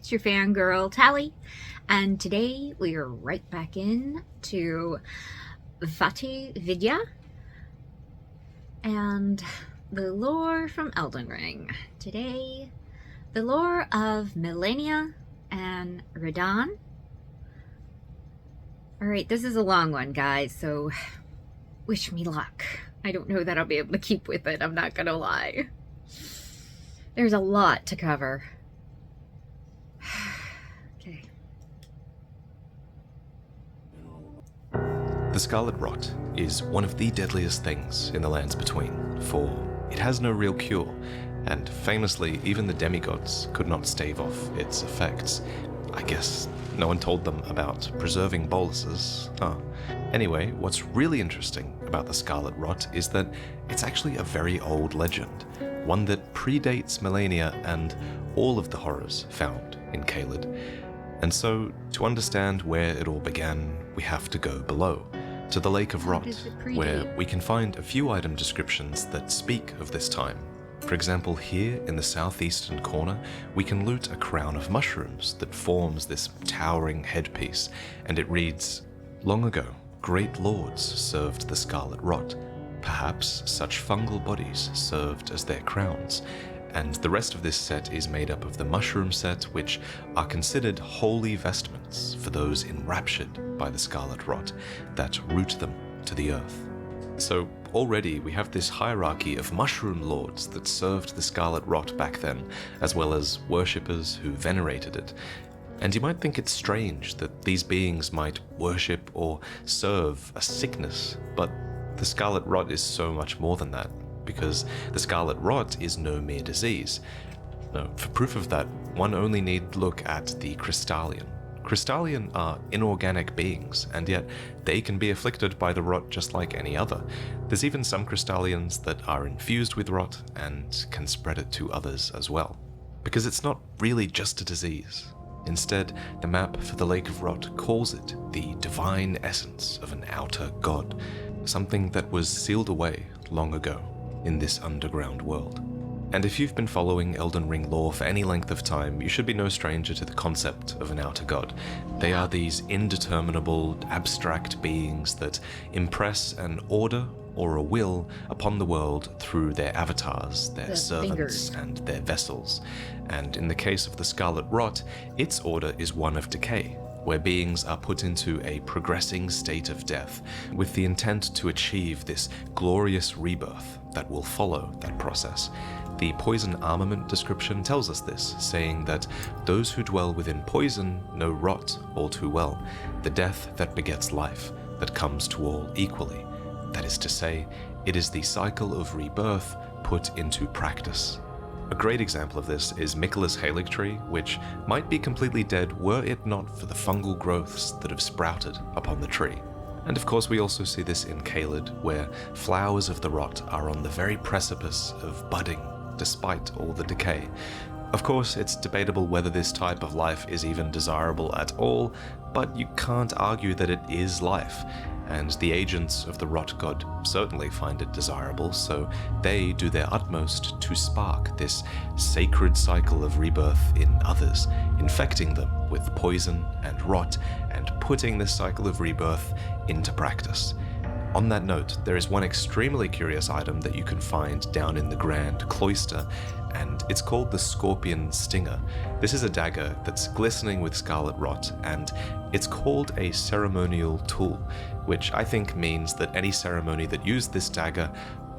It's your fangirl, Tally, and today we are right back in to VaatiVidya and the lore from Elden Ring. Today, the lore of Malenia and Radahn. Alright, this is a long one, guys, so wish me luck. I don't know that I'll be able to keep with it, I'm not gonna lie. There's a lot to cover. Okay. The Scarlet Rot is one of the deadliest things in the lands between, for it has no real cure, and famously even the demigods could not stave off its effects. I guess no one told them about preserving boluses, huh? Anyway, what's really interesting about the Scarlet Rot is that it's actually a very old legend, one that predates Melania and all of the horrors found in Caelid. And so, to understand where it all began, we have to go below, to the Lake of Rot, where we can find a few item descriptions that speak of this time. For example, here in the southeastern corner, we can loot a crown of mushrooms that forms this towering headpiece, and it reads, "Long ago, great lords served the Scarlet Rot. Perhaps such fungal bodies served as their crowns." And the rest of this set is made up of the mushroom set, which are considered holy vestments for those enraptured by the Scarlet Rot that root them to the earth. So already we have this hierarchy of mushroom lords that served the Scarlet Rot back then, as well as worshippers who venerated it. And you might think it's strange that these beings might worship or serve a sickness, but the Scarlet Rot is so much more than that, because the Scarlet Rot is no mere disease. No, for proof of that, one only need look at the Crystallion. Crystallion are inorganic beings, and yet they can be afflicted by the rot just like any other. There's even some Crystallions that are infused with rot and can spread it to others as well. Because it's not really just a disease. Instead, the map for the Lake of Rot calls it the divine essence of an outer god, something that was sealed away long ago in this underground world. And if you've been following Elden Ring lore for any length of time, you should be no stranger to the concept of an outer god. They are these indeterminable, abstract beings that impress an order or a will upon the world through their avatars, their servants, and their vessels. And in the case of the Scarlet Rot, its order is one of decay, where beings are put into a progressing state of death, with the intent to achieve this glorious rebirth that will follow that process. The poison armament description tells us this, saying that those who dwell within poison know rot all too well, the death that begets life, that comes to all equally. That is to say, it is the cycle of rebirth put into practice. A great example of this is Miquella's Haligtree, which might be completely dead were it not for the fungal growths that have sprouted upon the tree. And of course we also see this in Caelid, where flowers of the rot are on the very precipice of budding, despite all the decay. Of course, it's debatable whether this type of life is even desirable at all, but you can't argue that it is life, and the agents of the Rot God certainly find it desirable, so they do their utmost to spark this sacred cycle of rebirth in others, infecting them with poison and rot, and putting this cycle of rebirth into practice. On that note, there is one extremely curious item that you can find down in the Grand Cloister, and it's called the Scorpion Stinger. This is a dagger that's glistening with Scarlet Rot, and it's called a ceremonial tool, which I think means that any ceremony that used this dagger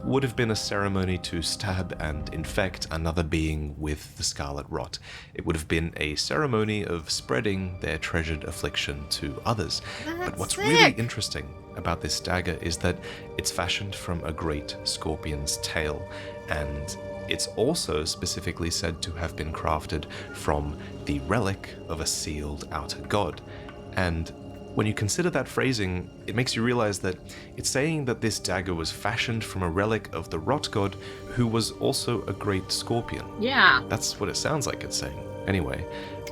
would have been a ceremony to stab and infect another being with the Scarlet Rot. It would have been a ceremony of spreading their treasured affliction to others. But what's really interesting about this dagger is that it's fashioned from a great scorpion's tail, and it's also specifically said to have been crafted from the relic of a sealed outer god. And when you consider that phrasing, it makes you realize that it's saying that this dagger was fashioned from a relic of the Rot God, who was also a great scorpion. Yeah. That's what it sounds like it's saying. Anyway,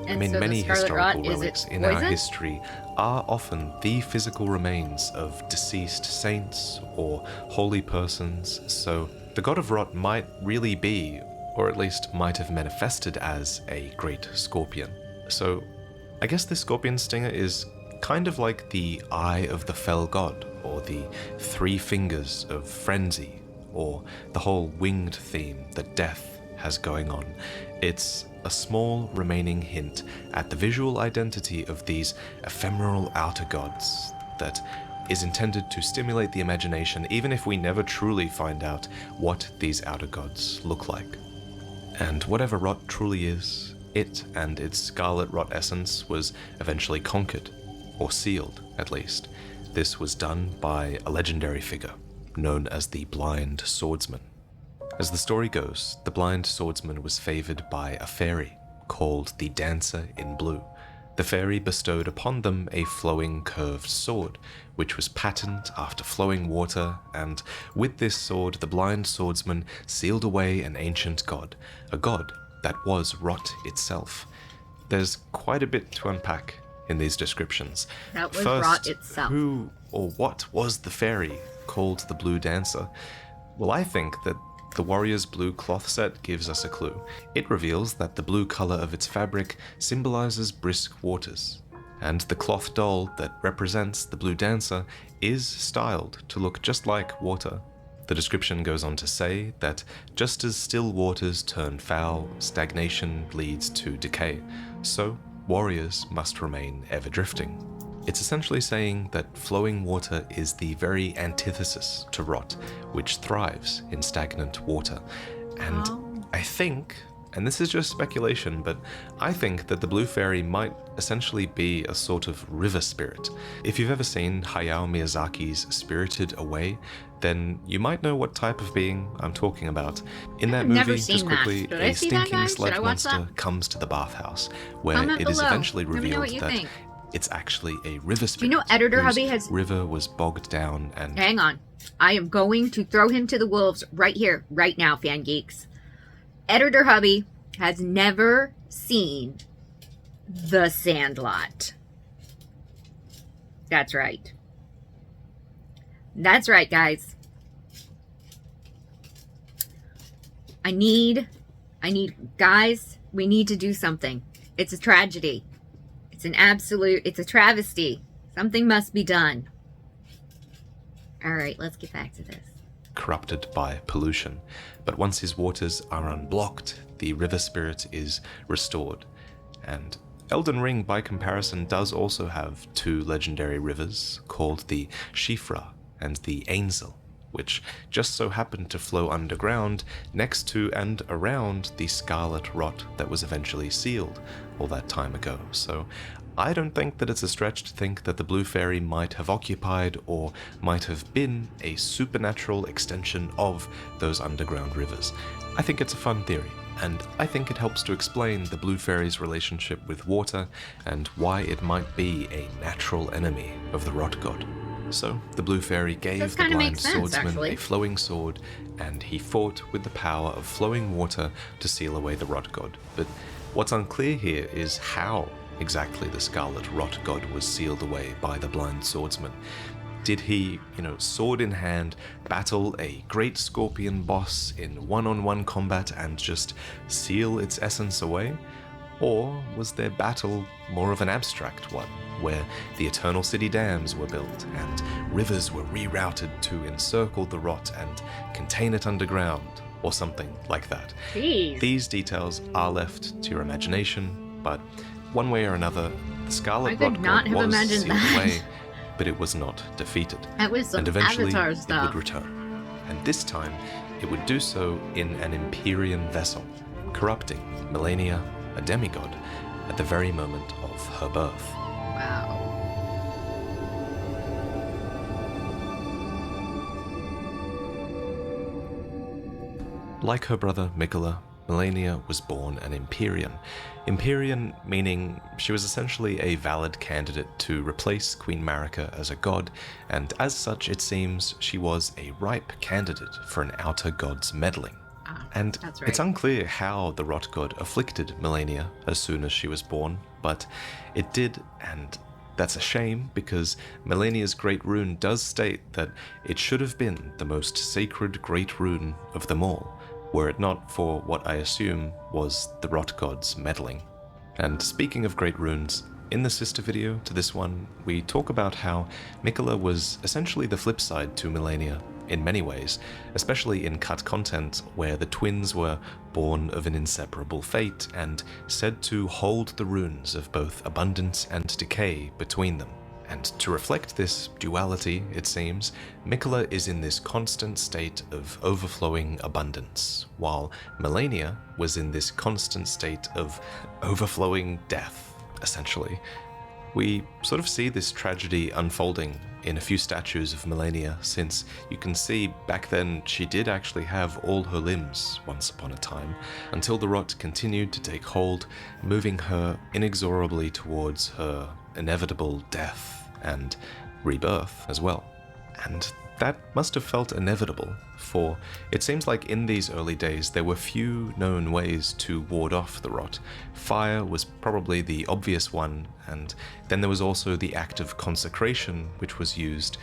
And I mean, so many the Scarlet historical Rot, relics in our history are often the physical remains of deceased saints or holy persons, so the god of Rot might really be, or at least might have manifested as, a great scorpion. So, I guess this scorpion stinger is kind of like the eye of the fell god, or the three fingers of frenzy, or the whole winged theme that death has going on. It's a small remaining hint at the visual identity of these ephemeral outer gods that is intended to stimulate the imagination, even if we never truly find out what these outer gods look like. And whatever Rot truly is, it and its Scarlet Rot essence was eventually conquered, or sealed at least. This was done by a legendary figure known as the Blind Swordsman. As the story goes, the Blind Swordsman was favored by a fairy called the Dancer in Blue. The fairy bestowed upon them a flowing curved sword, which was patterned after flowing water, and with this sword the Blind Swordsman sealed away an ancient god, a god that was Rot itself. There's quite a bit to unpack in these descriptions. That was First, Rot itself. who or what was the fairy called the Blue Dancer? Well, I think that the warrior's blue cloth set gives us a clue. It reveals that the blue color of its fabric symbolizes brisk waters, and the cloth doll that represents the Blue Dancer is styled to look just like water. The description goes on to say that just as still waters turn foul, stagnation leads to decay, so warriors must remain ever drifting. It's essentially saying that flowing water is the very antithesis to Rot, which thrives in stagnant water. And I think, and this is just speculation, but I think that the Blue Fairy might essentially be a sort of river spirit. If you've ever seen Hayao Miyazaki's Spirited Away, then you might know what type of being I'm talking about. In that movie, just quickly, a stinking sludge monster comes to the bathhouse, where it is eventually revealed that it's actually a river spirit. Do you know Editor Hubby has... river was bogged down and... Hang on. I am going to throw him to the wolves right here, right now, fan geeks. Editor Hubby has never seen The Sandlot. That's right. That's right, guys. Guys, we need to do something. It's a tragedy. It's a travesty. Something must be done. All right, let's get back to this. Corrupted by pollution, but once his waters are unblocked, the river spirit is restored. And Elden Ring, by comparison, does also have two legendary rivers called the Shifra and the Ainzel, which just so happened to flow underground next to and around the Scarlet Rot that was eventually sealed all that time ago. So I don't think that it's a stretch to think that the Blue Fairy might have occupied or might have been a supernatural extension of those underground rivers. I think it's a fun theory, and I think it helps to explain the Blue Fairy's relationship with water and why it might be a natural enemy of the Rot God. So, the Blue Fairy gave the Blind Swordsman a flowing sword, and he fought with the power of flowing water to seal away the Rot God. But what's unclear here is how exactly the Scarlet Rot God was sealed away by the Blind Swordsman. Did he, sword in hand, battle a great scorpion boss in one-on-one combat and just seal its essence away? Or was their battle more of an abstract one, where the Eternal City dams were built and rivers were rerouted to encircle the Rot and contain it underground, or something like that? Jeez. These details are left to your imagination, but one way or another, the Scarlet Rot God was sealed away, but it was not defeated. That was some and eventually Avatar it stuff. would return. And this time, it would do so in an Empyrean vessel, corrupting Malenia, a demigod, at the very moment of her birth. Wow. Like her brother Mikola, Malenia was born an Empyrean. Empyrean meaning she was essentially a valid candidate to replace Queen Marika as a god, and as such it seems she was a ripe candidate for an outer god's meddling. And that's right. It's unclear how the Rot God afflicted Malenia as soon as she was born, but it did, and that's a shame because Malenia's great rune does state that it should have been the most sacred great rune of them all, were it not for what I assume was the Rot God's meddling. And speaking of great runes, in the sister video to this one, we talk about how Miquella was essentially the flip side to Malenia in many ways, especially in cut content where the twins were born of an inseparable fate and said to hold the runes of both abundance and decay between them. And to reflect this duality, it seems, Miquella is in this constant state of overflowing abundance, while Malenia was in this constant state of overflowing death, essentially. We sort of see this tragedy unfolding in a few statues of Malenia, since you can see back then she did actually have all her limbs once upon a time, until the rot continued to take hold, moving her inexorably towards her inevitable death and rebirth as well. And that must have felt inevitable, for it seems like in these early days there were few known ways to ward off the rot. Fire was probably the obvious one, and then there was also the act of consecration, which was used,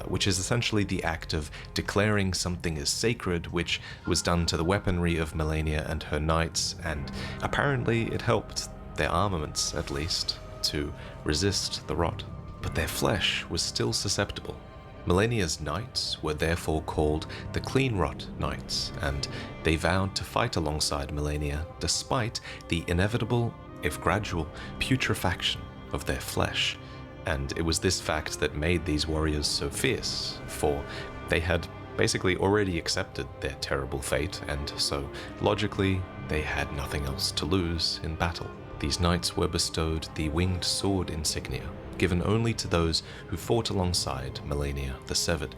which is essentially the act of declaring something as sacred, which was done to the weaponry of Malenia and her knights, and apparently it helped their armaments, at least, to resist the rot. But their flesh was still susceptible. Malenia's knights were therefore called the Clean Rot Knights, and they vowed to fight alongside Malenia despite the inevitable, if gradual, putrefaction of their flesh. And it was this fact that made these warriors so fierce, for they had basically already accepted their terrible fate, and so logically they had nothing else to lose in battle. These knights were bestowed the winged sword insignia, given only to those who fought alongside Malenia the Severed.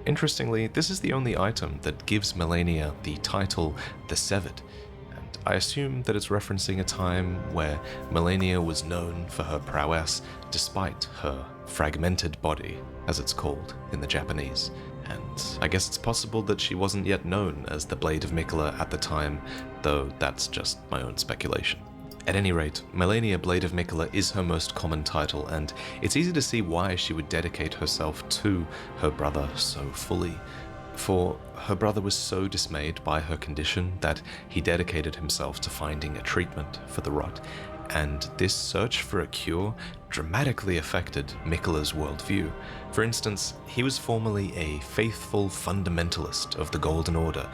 Interestingly, this is the only item that gives Malenia the title the Severed, and I assume that it's referencing a time where Malenia was known for her prowess despite her fragmented body, as it's called in the Japanese. And I guess it's possible that she wasn't yet known as the Blade of Miquella at the time, though that's just my own speculation. At any rate, Malenia Blade of Miquella is her most common title, and it's easy to see why she would dedicate herself to her brother so fully. For her brother was so dismayed by her condition that he dedicated himself to finding a treatment for the rot, and this search for a cure dramatically affected Miquella's worldview. For instance, he was formerly a faithful fundamentalist of the Golden Order,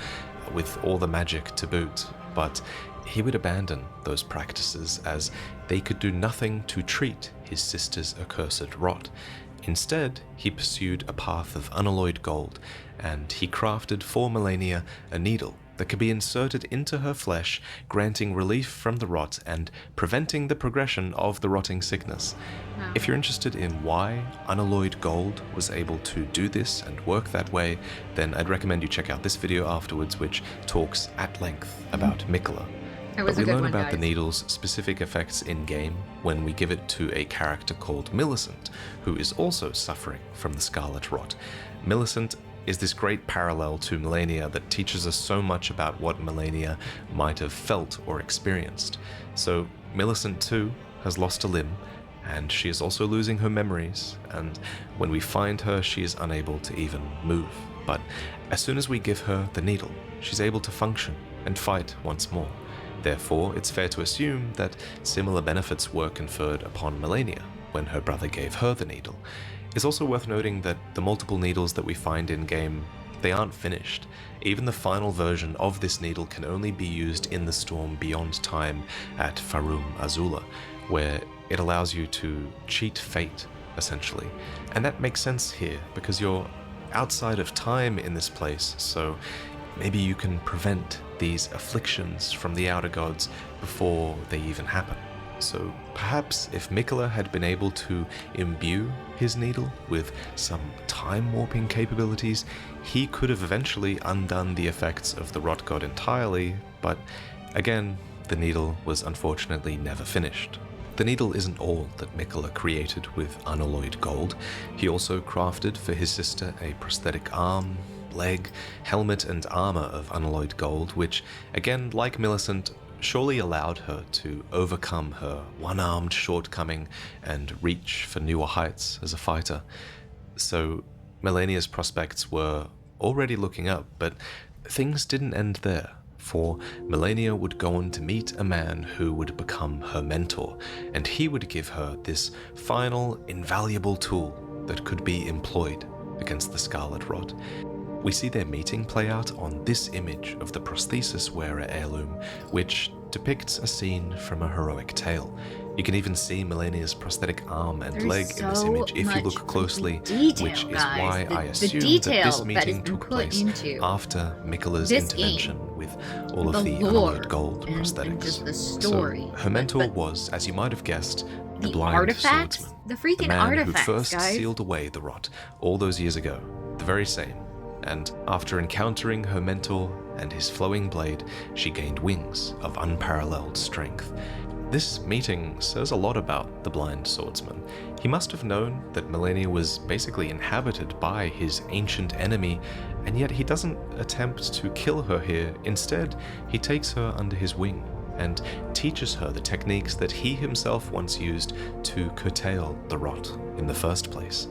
with all the magic to boot, but he would abandon those practices as they could do nothing to treat his sister's accursed rot. Instead, he pursued a path of unalloyed gold, and he crafted for Malenia a needle that could be inserted into her flesh, granting relief from the rot and preventing the progression of the rotting sickness. Wow. If you're interested in why unalloyed gold was able to do this and work that way, then I'd recommend you check out this video afterwards, which talks at length about Miquella. That was But a we good learn one, about guys. the needle's specific effects in-game when we give it to a character called Millicent, who is also suffering from the Scarlet Rot. Millicent is this great parallel to Malenia that teaches us so much about what Malenia might have felt or experienced. So Millicent too has lost a limb, and she is also losing her memories, and when we find her she is unable to even move. But as soon as we give her the needle, she's able to function and fight once more. Therefore, it's fair to assume that similar benefits were conferred upon Malenia when her brother gave her the needle. It's also worth noting that the multiple needles that we find in-game, they aren't finished. Even the final version of this needle can only be used in the storm beyond time at Farum Azula, where it allows you to cheat fate, essentially. And that makes sense here, because you're outside of time in this place, so maybe you can prevent these afflictions from the outer gods before they even happen. So perhaps if Miquella had been able to imbue his needle with some time warping capabilities, he could have eventually undone the effects of the rot god entirely, but again, the needle was unfortunately never finished. The needle isn't all that Miquella created with unalloyed gold. He also crafted for his sister a prosthetic arm, leg, helmet and armor of unalloyed gold, which, again, like Millicent, surely allowed her to overcome her one-armed shortcoming and reach for newer heights as a fighter. So Malenia's prospects were already looking up, but things didn't end there. for Malenia would go on to meet a man who would become her mentor, and he would give her this final, invaluable tool that could be employed against the Scarlet Rot. We see their meeting play out on this image of the prosthesis wearer heirloom, which depicts a scene from a heroic tale. You can even see Malenia's prosthetic arm and leg in this image if you look closely, which is why I assume that this meeting took place after Miquella's intervention with all of the unalloyed gold prosthetics. So her mentor was, as you might have guessed, the Blind Swordsman, the freaking man artifacts, who first guys. sealed away the Rot all those years ago, the very same. And after encountering her mentor and his flowing blade, she gained wings of unparalleled strength. This meeting says a lot about the Blind Swordsman. He must have known that Malenia was basically inhabited by his ancient enemy, and yet he doesn't attempt to kill her here. Instead, he takes her under his wing and teaches her the techniques that he himself once used to curtail the Rot in the first place.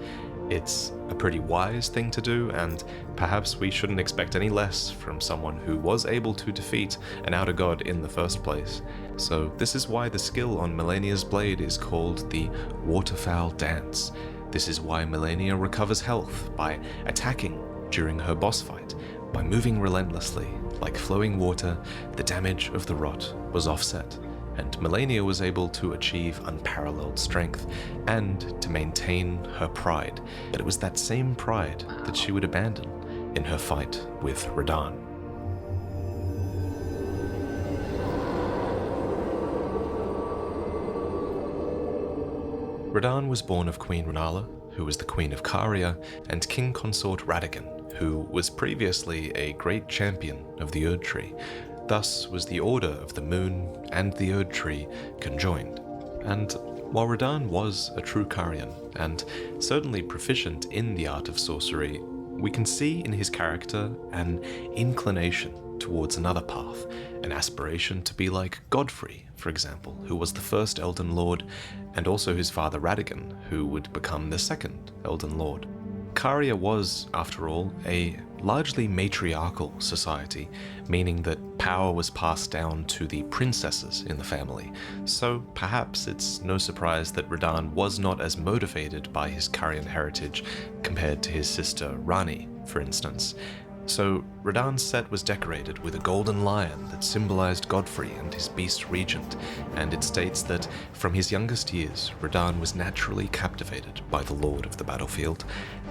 It's a pretty wise thing to do, and perhaps we shouldn't expect any less from someone who was able to defeat an outer god in the first place. So this is why the skill on Malenia's blade is called the Waterfowl Dance. This is why Malenia recovers health by attacking during her boss fight. By moving relentlessly, like flowing water, the damage of the Rot was offset, and Malenia was able to achieve unparalleled strength and to maintain her pride. But it was that same pride that she would abandon in her fight with Radahn. Radahn was born of Queen Rennala, who was the Queen of Caria, and King Consort Radahn, who was previously a great champion of the Erd Tree. Thus was the Order of the Moon and the Erd Tree conjoined. And while Radahn was a true Carian, and certainly proficient in the art of sorcery, we can see in his character an inclination towards another path, an aspiration to be like Godfrey, for example, who was the first Elden Lord, and also his father Radahn, who would become the second Elden Lord. Caria was, after all, a largely matriarchal society, meaning that power was passed down to the princesses in the family. So perhaps it's no surprise that Radahn was not as motivated by his Carian heritage compared to his sister Rani, for instance. So Radahn's set was decorated with a golden lion that symbolized Godfrey and his beast regent, and it states that from his youngest years, Radahn was naturally captivated by the Lord of the Battlefield.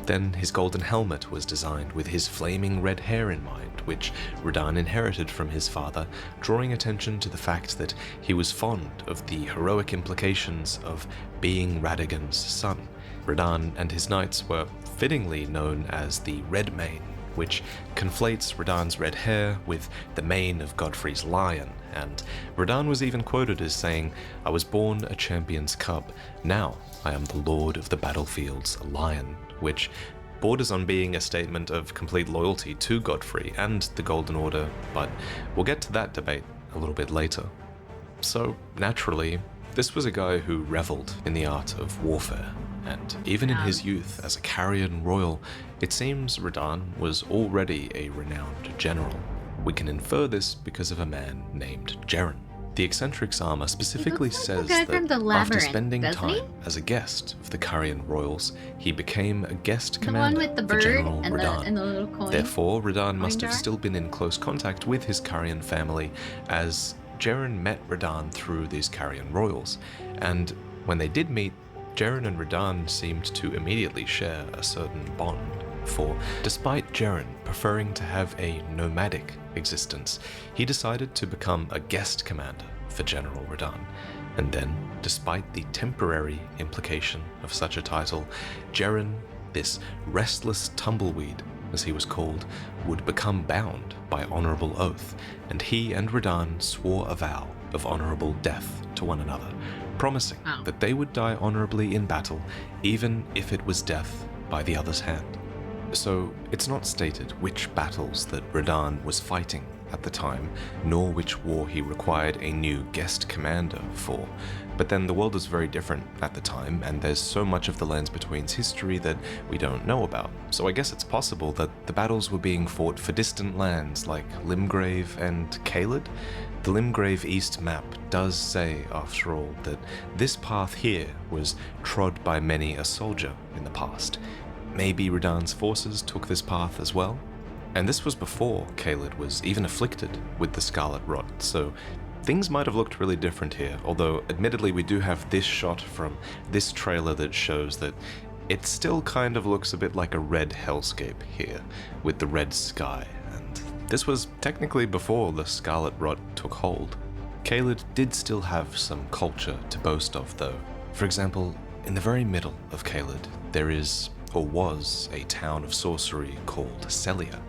Then his golden helmet was designed with his flaming red hair in mind, which Radahn inherited from his father, drawing attention to the fact that he was fond of the heroic implications of being Radagon's son. Radahn and his knights were fittingly known as the Red Mane, which conflates Radahn's red hair with the mane of Godfrey's lion, and Radahn was even quoted as saying, "I was born a champion's cub, now I am the lord of the battlefield's lion," which borders on being a statement of complete loyalty to Godfrey and the Golden Order, but we'll get to that debate a little bit later. So, naturally, this was a guy who reveled in the art of warfare, and even in his youth as a Carian royal, it seems Radahn was already a renowned general. We can infer this because of a man named Jeren. The Eccentric's armor specifically says that after spending time as a guest of the Carian royals, he became a guest commander for General Radahn. Therefore, Radahn must have still been in close contact with his Carian family, as Jeren met Radahn through these Carian royals, and when they did meet, Jeren and Radahn seemed to immediately share a certain bond, for despite Jeren preferring to have a nomadic existence, he decided to become a guest commander for General Radahn. And then, despite the temporary implication of such a title, Jeren, this restless tumbleweed, as he was called, would become bound by honorable oath, and he and Radahn swore a vow of honorable death to one another, promising that they would die honorably in battle, even if it was death by the other's hand. So it's not stated which battles that Radahn was fighting at the time, nor which war he required a new guest commander for. But then the world was very different at the time, and there's so much of the Lands Between's history that we don't know about. So I guess it's possible that the battles were being fought for distant lands like Limgrave and Caelid. The Limgrave East map does say, after all, that this path here was trod by many a soldier in the past. Maybe Radahn's forces took this path as well? And this was before Caelid was even afflicted with the Scarlet Rot, so things might have looked really different here, although admittedly we do have this shot from this trailer that shows that it still kind of looks a bit like a red hellscape here, with the red sky, and this was technically before the Scarlet Rot took hold. Caelid did still have some culture to boast of though. For example, in the very middle of Caelid, there is, or was, a town of sorcery called Celia,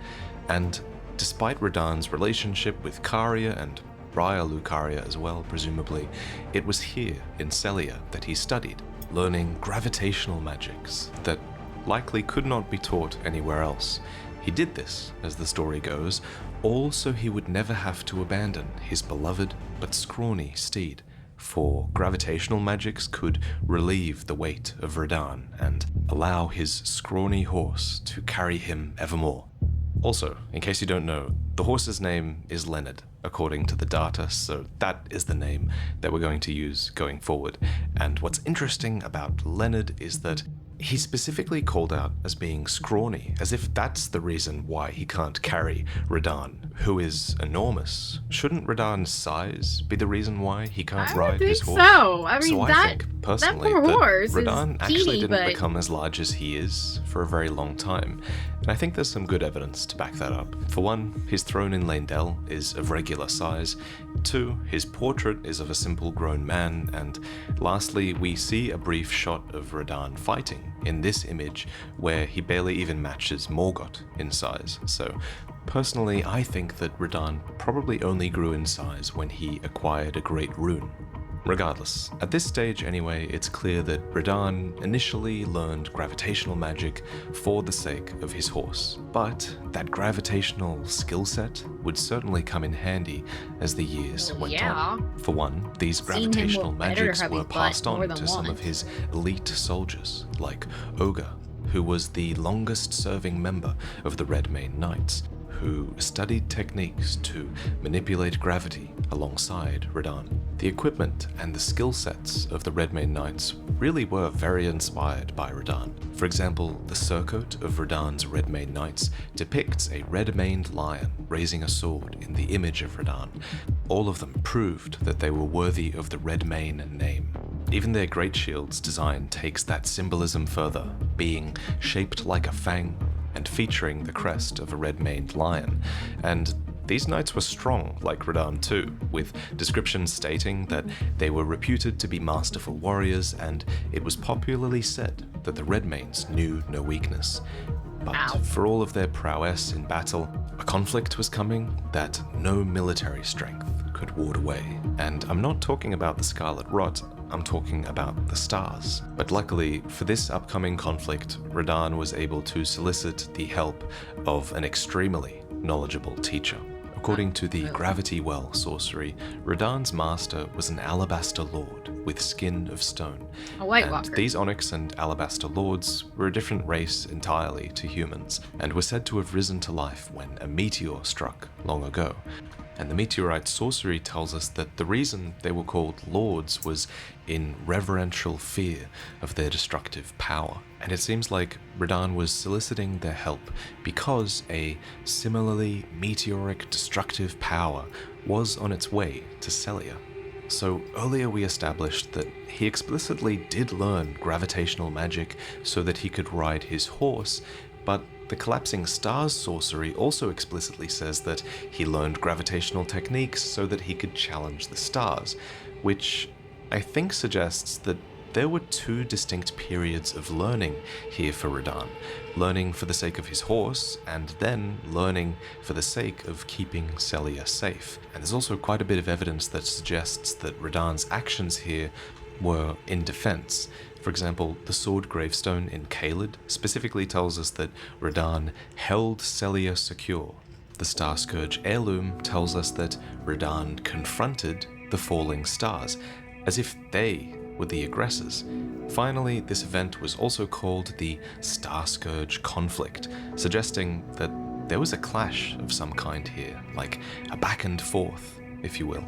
and despite Radahn's relationship with Caria and Briar Lucaria as well, presumably, it was here in Celia that he studied, learning gravitational magics that likely could not be taught anywhere else. He did this, as the story goes, all so he would never have to abandon his beloved but scrawny steed, for gravitational magics could relieve the weight of Radahn and allow his scrawny horse to carry him evermore. Also, in case you don't know, the horse's name is Leonard, according to the data, so that is the name that we're going to use going forward. And what's interesting about Leonard is that he's specifically called out as being scrawny, as if that's the reason why he can't carry Radahn, who is enormous. Shouldn't Radahn's size be the reason why he can't ride his horse? So. I mean, so I think, personally, that poor horse Radahn is actually teeny, didn't become as large as he is for a very long time. And I think there's some good evidence to back that up. For one, his throne in Leyndell is of regular size. Two, his portrait is of a simple grown man. And lastly, we see a brief shot of Radahn fighting in this image where he barely even matches Morgoth in size. So personally, I think that Radahn probably only grew in size when he acquired a great rune. Regardless, at this stage anyway, it's clear that Radahn initially learned gravitational magic for the sake of his horse, but that gravitational skill set would certainly come in handy as the years went on. For one, these gravitational magics were passed on to some of his elite soldiers, like Ogre, who was the longest serving member of the Redmane Knights, who studied techniques to manipulate gravity alongside Radahn. The equipment and the skill sets of the Redmane Knights really were very inspired by Radahn. For example, the surcoat of Radahn's Redmane Knights depicts a red-maned lion raising a sword in the image of Radahn. All of them proved that they were worthy of the Redmane name. Even their great shield's design takes that symbolism further, being shaped like a fang and featuring the crest of a red-maned lion. And these knights were strong, like Radahn too, with descriptions stating that they were reputed to be masterful warriors, and it was popularly said that the Redmanes knew no weakness. But for all of their prowess in battle, a conflict was coming that no military strength could ward away. And I'm not talking about the Scarlet Rot, I'm talking about the stars. But luckily, for this upcoming conflict, Radahn was able to solicit the help of an extremely knowledgeable teacher. According to the Gravity Well sorcery, Radahn's master was an Alabaster Lord with skin of stone. A White And Walker. these Onyx and Alabaster Lords were a different race entirely to humans, and were said to have risen to life when a meteor struck long ago. And the meteorite sorcery tells us that the reason they were called lords was in reverential fear of their destructive power. And it seems like Radahn was soliciting their help because a similarly meteoric destructive power was on its way to Celia. So earlier we established that he explicitly did learn gravitational magic so that he could ride his horse, but the Collapsing Stars sorcery also explicitly says that he learned gravitational techniques so that he could challenge the stars, which I think suggests that there were two distinct periods of learning here for Radahn. Learning for the sake of his horse, and then learning for the sake of keeping Celia safe. And there's also quite a bit of evidence that suggests that Radahn's actions here were in defense. For example, the sword gravestone in Caelid specifically tells us that Radahn held Celia secure. The Starscourge heirloom tells us that Radahn confronted the falling stars. as if they were the aggressors. Finally, this event was also called the Starscourge Conflict, suggesting that there was a clash of some kind here, like a back and forth, if you will.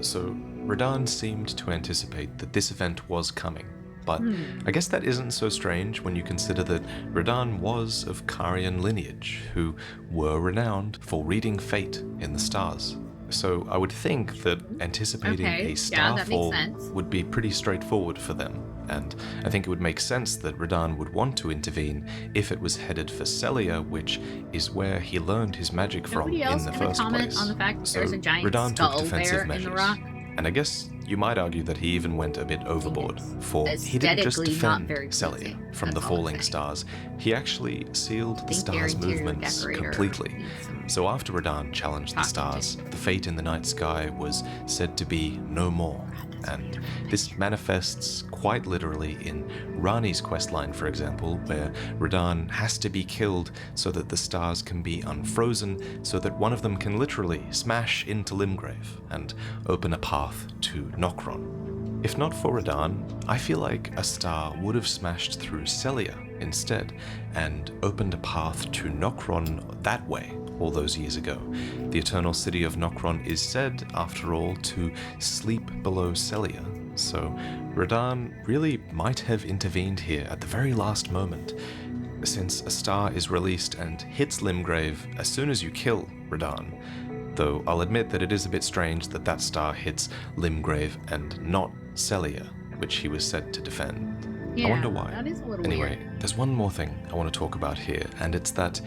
So Radahn seemed to anticipate that this event was coming, but I guess that isn't so strange when you consider that Radahn was of Carian lineage, who were renowned for reading fate in the stars. So I would think that anticipating a starfall would be pretty straightforward for them, and I think it would make sense that Radahn would want to intervene if it was headed for Celia, which is where he learned his magic from in the first place. On the fact that there's a giant Radahn skull took defensive there measures. in the rock? And I guess you might argue that he even went a bit overboard, for he didn't just defend Celia from the falling stars, he actually sealed the stars' movements completely. So after Radahn challenged the stars, the fate in the night sky was said to be no more. And this manifests quite literally in Rani's questline, for example, where Radahn has to be killed so that the stars can be unfrozen, so that one of them can literally smash into Limgrave and open a path to Nokron. If not for Radahn, I feel like a star would have smashed through Celia instead, and opened a path to Nokron that way all those years ago. The eternal city of Nokron is said, after all, to sleep below Celia, so Radahn really might have intervened here at the very last moment. Since a star is released and hits Limgrave as soon as you kill Radahn, though I'll admit that it is a bit strange that that star hits Limgrave and not Celia, which he was said to defend. I wonder why. That is a little Anyway, weird. there's one more thing I want to talk about here, and it's that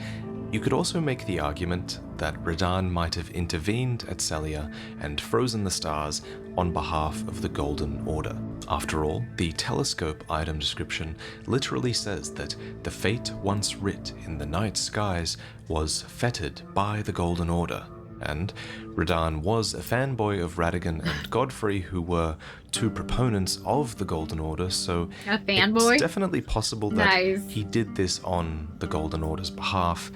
you could also make the argument that Radahn might have intervened at Celia and frozen the stars on behalf of the Golden Order. After all, the telescope item description literally says that the fate once writ in the night skies was fettered by the Golden Order, and Radahn was a fanboy of Radahn and Godfrey, who were two proponents of the Golden Order, so A fanboy? it's definitely possible that Nice. he did this on the Golden Order's behalf.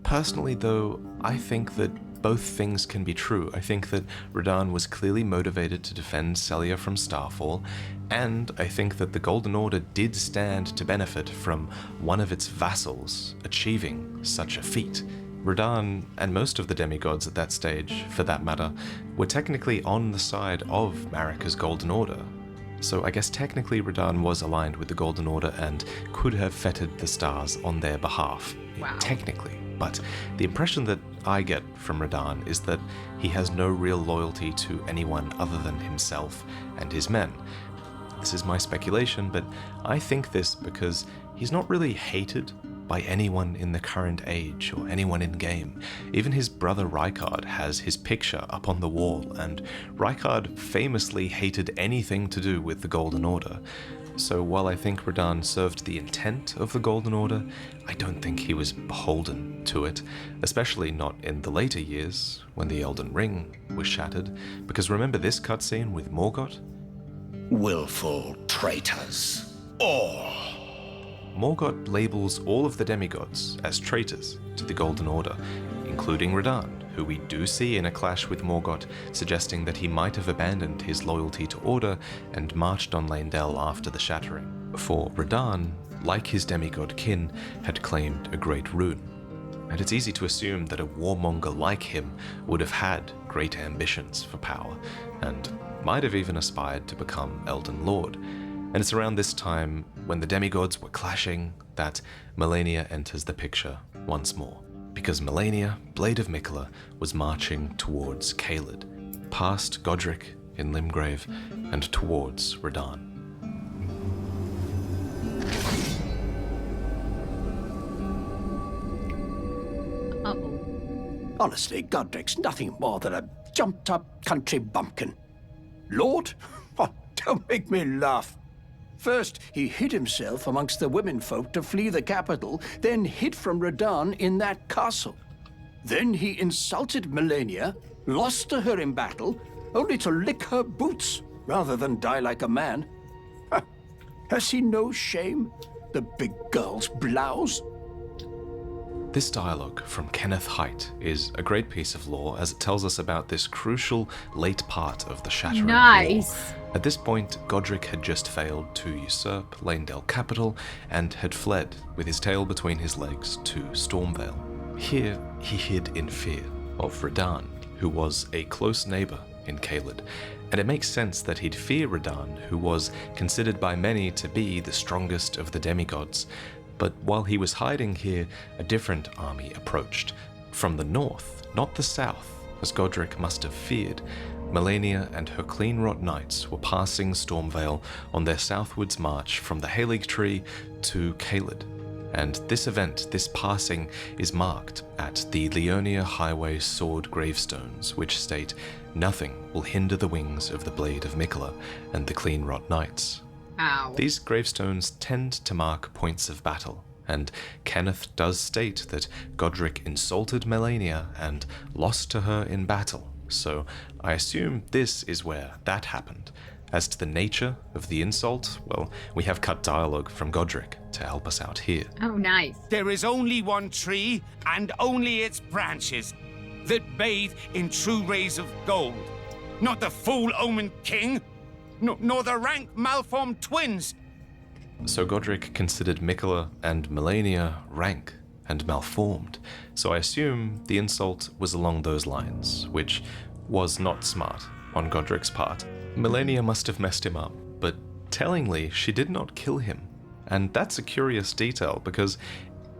Personally, though, I think that both things can be true. I think that Radahn was clearly motivated to defend Celia from Starfall, and I think that the Golden Order did stand to benefit from one of its vassals achieving such a feat. Radahn, and most of the demigods at that stage, for that matter, were technically on the side of Marika's Golden Order. So I guess technically Radahn was aligned with the Golden Order and could have fettered the stars on their behalf. Wow. Technically. But the impression that I get from Radahn is that he has no real loyalty to anyone other than himself and his men. This is my speculation, but I think this because he's not really hated by anyone in the current age or anyone in game. Even his brother Rykard has his picture up on the wall, and Rykard famously hated anything to do with the Golden Order. So while I think Radahn served the intent of the Golden Order, I don't think he was beholden to it, especially not in the later years, when the Elden Ring was shattered. Because remember this cutscene with Morgoth? Willful traitors. All. Morgoth labels all of the demigods as traitors to the Golden Order, including Radahn, who we do see in a clash with Morgoth, suggesting that he might have abandoned his loyalty to Order and marched on Leyndell after the shattering. For Radahn, like his demigod kin, had claimed a great rune, and it's easy to assume that a warmonger like him would have had great ambitions for power, and might have even aspired to become Elden Lord. And it's around this time, when the demigods were clashing, that Malenia enters the picture once more. Because Malenia, Blade of Miquella, was marching towards Caelid, past Godric in Limgrave, and towards Radahn. Uh-oh. Honestly, Godric's nothing more than a jumped-up country bumpkin. Lord? Oh, don't make me laugh. First, he hid himself amongst the womenfolk to flee the capital, then hid from Radahn in that castle. Then he insulted Melania, lost to her in battle, only to lick her boots rather than die like a man. Has he no shame, the big girl's blouse? This dialogue from Kenneth Haidt is a great piece of lore as it tells us about this crucial late part of the Shattering Nice. War. At this point, Godric had just failed to usurp Lanedale capital and had fled with his tail between his legs to Stormvale. Here, he hid in fear of Radahn, who was a close neighbor in Caelid, and it makes sense that he'd fear Radahn, who was considered by many to be the strongest of the demigods. But while he was hiding here, a different army approached. From the north, not the south, as Godric must have feared, Malenia and her Clean Rot knights were passing Stormvale on their southwards march from the Halig Tree to Caelid. And this event, this passing, is marked at the Aeonia Highway sword gravestones, which state, "Nothing will hinder the wings of the blade of Miquella and the Clean Rot knights." Ow. These gravestones tend to mark points of battle, and Kenneth does state that Godric insulted Malenia and lost to her in battle, so I assume this is where that happened. As to the nature of the insult, well, we have cut dialogue from Godric to help us out here. Oh, nice. There is only one tree, and only its branches, that bathe in true rays of gold. Not the fool-omened king, nor the rank malformed twins. So Godric considered Miquella and Malenia rank and malformed, so I assume the insult was along those lines, which was not smart on Godric's part. Malenia must have messed him up, but tellingly, she did not kill him. And that's a curious detail, because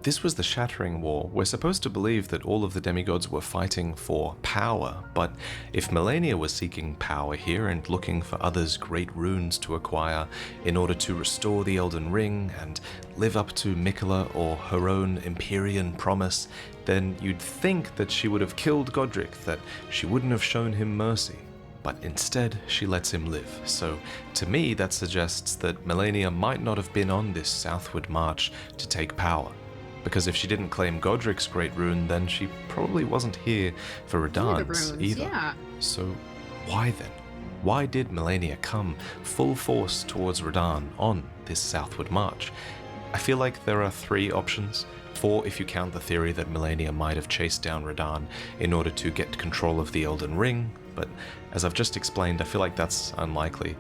this was the Shattering War. We're supposed to believe that all of the demigods were fighting for power, but if Malenia was seeking power here and looking for others' great runes to acquire in order to restore the Elden Ring and live up to Miquella or her own Empyrean promise, then you'd think that she would have killed Godric, that she wouldn't have shown him mercy. But instead, she lets him live. So, to me, that suggests that Malenia might not have been on this southward march to take power. Because if she didn't claim Godric's great rune, then she probably wasn't here for Radahn's either. Yeah. So, why then? Why did Malenia come full force towards Radahn on this southward march? I feel like there are 3 options. 4 if you count the theory that Malenia might have chased down Radahn in order to get control of the Elden Ring, but as I've just explained, I feel like that's unlikely.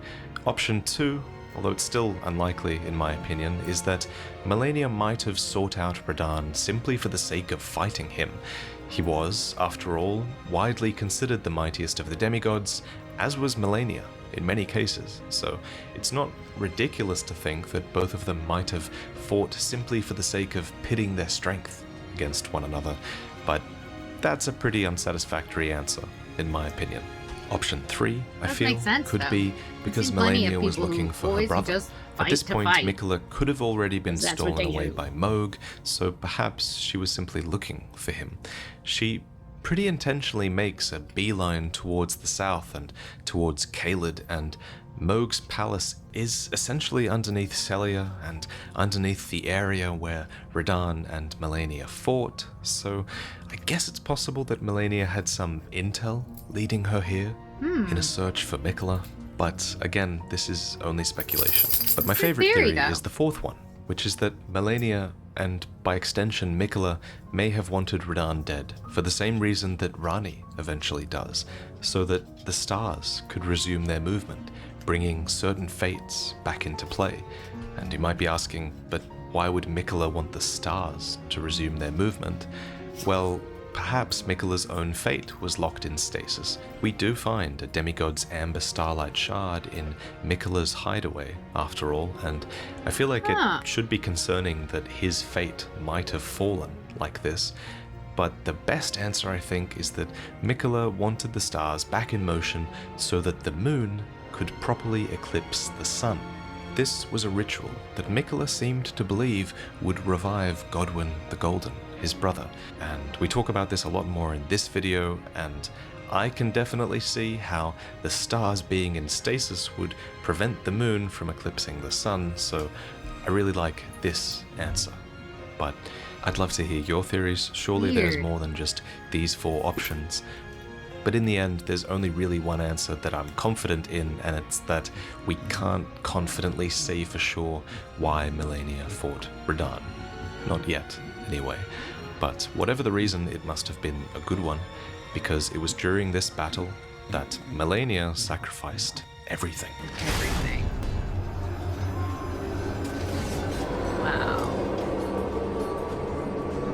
Option 2, although it's still unlikely in my opinion, is that Malenia might have sought out Radahn simply for the sake of fighting him. He was, after all, widely considered the mightiest of the demigods, as was Malenia in many cases, so it's not ridiculous to think that both of them might have fought simply for the sake of pitting their strength against one another, but that's a pretty unsatisfactory answer, in my opinion. Option 3, I Does feel, make sense, could though. be because seen plenty of Malenia was people who looking for her always brother. just At fight this to point, fight. Miquella could have already been That's what stolen they away do. by Mohg, so perhaps she was simply looking for him. She pretty intentionally makes a beeline towards the south and towards Caelid, and Mohg's palace is essentially underneath Celia and underneath the area where Radahn and Malenia fought, so I guess it's possible that Malenia had some intel leading her here in a search for Miquella, but again, this is only speculation. But my favorite theory, theory though. is the 4th one, which is that Malenia, and by extension Miquella, may have wanted Radahn dead for the same reason that Rani eventually does, so that the stars could resume their movement, bringing certain fates back into play. And you might be asking, but why would Miquella want the stars to resume their movement? Well, perhaps Miquella's own fate was locked in stasis. We do find a demigod's amber starlight shard in Miquella's hideaway, after all, and I feel like it should be concerning that his fate might have fallen like this. But the best answer, I think, is that Miquella wanted the stars back in motion so that the moon could properly eclipse the sun. This was a ritual that Miquella seemed to believe would revive Godwyn the Golden, his brother, and we talk about this a lot more in this video, and I can definitely see how the stars being in stasis would prevent the moon from eclipsing the sun, so I really like this answer. But I'd love to hear your theories. Surely there's more than just these 4 options. But in the end, there's only really one answer that I'm confident in, and it's that we can't confidently say for sure why Malenia fought Radahn. Not yet, anyway. But whatever the reason, it must have been a good one, because it was during this battle that Malenia sacrificed everything. Everything. Wow.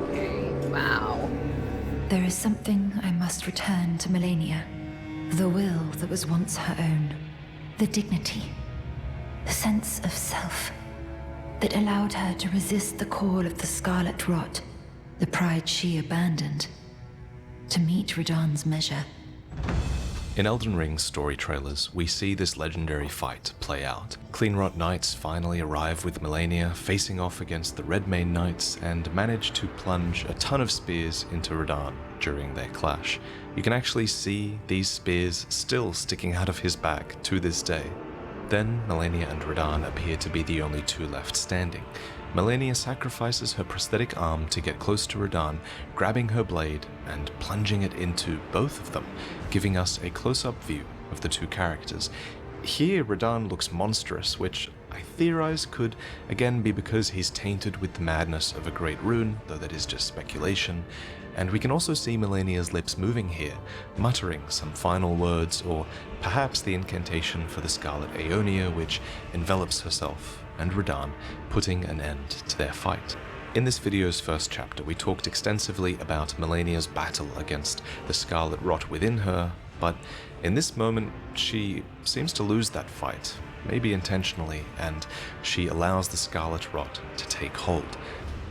Okay, wow. There is something I must return to Malenia. The will that was once her own. The dignity. The sense of self that allowed her to resist the call of the Scarlet Rot, the pride she abandoned, to meet Radahn's measure. In Elden Ring's story trailers, we see this legendary fight play out. Cleanrot Knights finally arrive with Malenia, facing off against the Redmane Knights, and manage to plunge a ton of spears into Radahn during their clash. You can actually see these spears still sticking out of his back to this day. Then Malenia and Radahn appear to be the only two left standing. Malenia sacrifices her prosthetic arm to get close to Radahn, grabbing her blade and plunging it into both of them, giving us a close-up view of the two characters. Here, Radahn looks monstrous, which I theorize could again be because he's tainted with the madness of a great rune, though that is just speculation. And we can also see Malenia's lips moving here, muttering some final words, or perhaps the incantation for the Scarlet Aeonia, which envelops herself and Radahn, putting an end to their fight. In this video's first chapter, we talked extensively about Malenia's battle against the Scarlet Rot within her, but in this moment, she seems to lose that fight, maybe intentionally, and she allows the Scarlet Rot to take hold.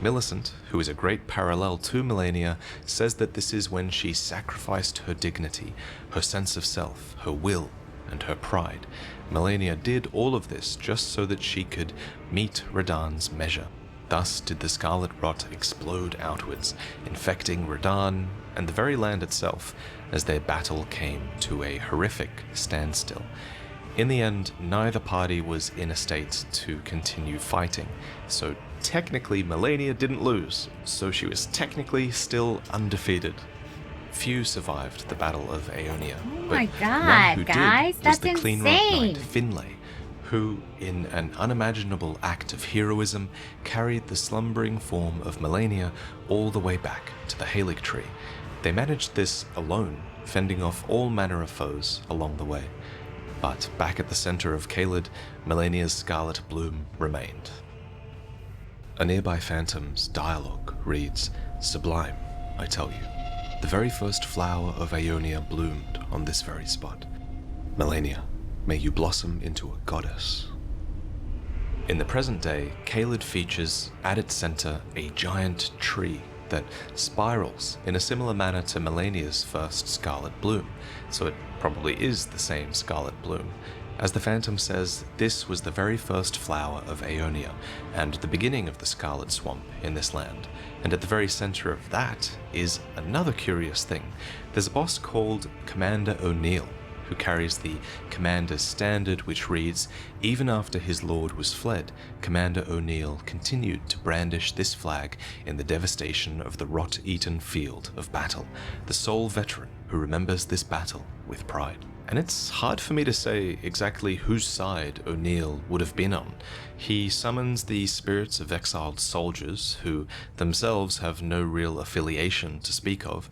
Millicent, who is a great parallel to Malenia, says that this is when she sacrificed her dignity, her sense of self, her will, and her pride. Malenia did all of this just so that she could meet Radahn's measure. Thus did the Scarlet Rot explode outwards, infecting Radahn and the very land itself, as their battle came to a horrific standstill. In the end, neither party was in a state to continue fighting, so technically Malenia didn't lose, so she was technically still undefeated. Few survived the Battle of Aeonia, Oh but my one god, who guys, did was that's the Cleanrot Knight insane. Finlay, who, in an unimaginable act of heroism, carried the slumbering form of Malenia all the way back to the Halig Tree. They managed this alone, fending off all manner of foes along the way. But back at the center of Caelid, Malenia's scarlet bloom remained. A nearby phantom's dialogue reads, "Sublime, I tell you. The very first flower of Aeonia bloomed on this very spot. Malenia, may you blossom into a goddess." In the present day, Caelid features at its center a giant tree that spirals in a similar manner to Malenia's first scarlet bloom, so it probably is the same scarlet bloom. As the Phantom says, this was the very first flower of Aeonia, and the beginning of the Scarlet Swamp in this land. And at the very center of that is another curious thing. There's a boss called Commander O'Neill, who carries the Commander's Standard, which reads, "Even after his lord was fled, Commander O'Neill continued to brandish this flag in the devastation of the rot-eaten field of battle, the sole veteran who remembers this battle with pride." And it's hard for me to say exactly whose side O'Neill would have been on. He summons the spirits of exiled soldiers, who themselves have no real affiliation to speak of,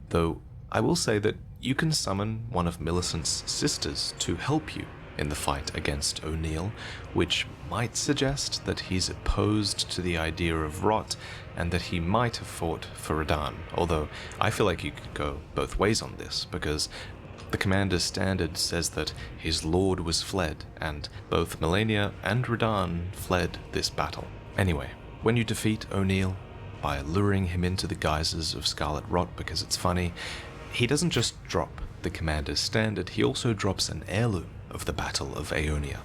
though I will say that you can summon one of Millicent's sisters to help you in the fight against O'Neill, which might suggest that he's opposed to the idea of rot and that he might have fought for Radahn, although I feel like you could go both ways on this, because the Commander's Standard says that his lord was fled, and both Malenia and Radahn fled this battle. Anyway, when you defeat O'Neill by luring him into the guises of Scarlet Rot because it's funny, he doesn't just drop the Commander's Standard, he also drops an heirloom of the Battle of Aeonia,